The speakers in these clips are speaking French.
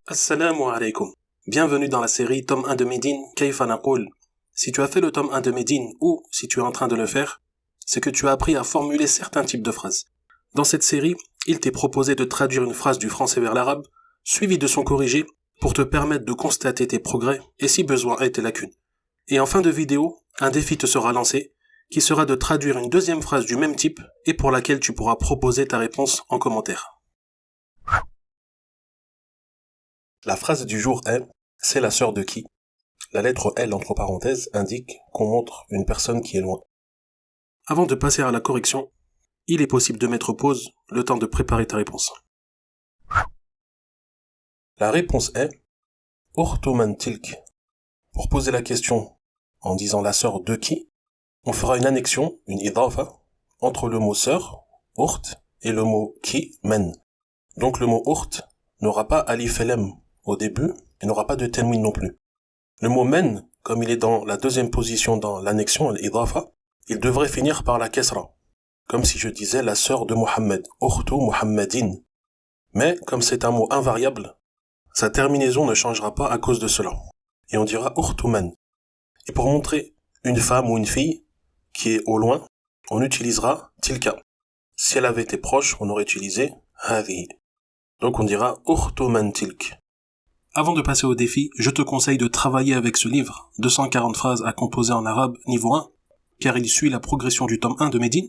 Assalamu alaikum. Bienvenue dans la série tome 1 de Médine, Kayfa Naqoul. Si tu as fait le tome 1 de Médine ou si tu es en train de le faire, c'est que tu as appris à formuler certains types de phrases. Dans cette série, il t'est proposé de traduire une phrase du français vers l'arabe, suivie de son corrigé, pour te permettre de constater tes progrès et si besoin est tes lacunes. Et en fin de vidéo, un défi te sera lancé, qui sera de traduire une deuxième phrase du même type et pour laquelle tu pourras proposer ta réponse en commentaire. La phrase du jour est « C'est la sœur de qui ?» La lettre L entre parenthèses indique qu'on montre une personne qui est loin. Avant de passer à la correction, il est possible de mettre pause le temps de préparer ta réponse. La réponse est « Ukhtu man tilk ». Pour poser la question en disant la sœur de qui, on fera une annexion, une idafa, entre le mot sœur, ukht, et le mot qui, men. Donc le mot ukht n'aura pas alif et lam au début et n'aura pas de tanwin non plus. Le mot men, comme il est dans la deuxième position dans l'annexion, l'idafa, il devrait finir par la kesra, comme si je disais la sœur de Mohammed, ukhtu Muhammadin. Mais comme c'est un mot invariable, sa terminaison ne changera pas à cause de cela. Et on dira ukhtu man. Et pour montrer une femme ou une fille qui est au loin, on utilisera tilka. Si elle avait été proche, on aurait utilisé hadhi. Donc on dira ukhtu man tilk. Avant de passer au défi, je te conseille de travailler avec ce livre, 240 phrases à composer en arabe niveau 1, car il suit la progression du tome 1 de Médine,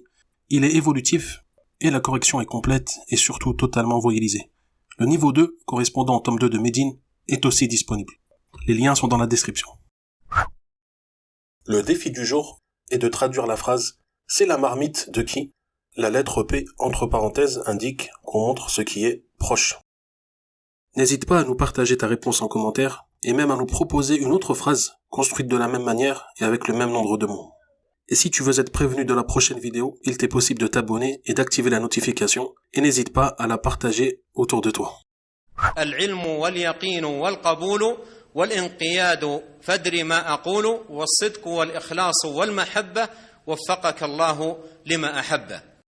il est évolutif, et la correction est complète et surtout totalement voyellisée. Le niveau 2, correspondant au tome 2 de Médine, est aussi disponible. Les liens sont dans la description. Le défi du jour est de traduire la phrase « C'est la marmite de qui ?» La lettre P entre parenthèses indique qu'on montre ce qui est proche. N'hésite pas à nous partager ta réponse en commentaire et même à nous proposer une autre phrase construite de la même manière et avec le même nombre de mots. Et si tu veux être prévenu de la prochaine vidéo, il t'est possible de t'abonner et d'activer la notification et n'hésite pas à la partager autour de toi. العلم واليقين والقبول والانقياد فادر ما أقول والصدق والإخلاص والمحبة وفقك الله لما أحبه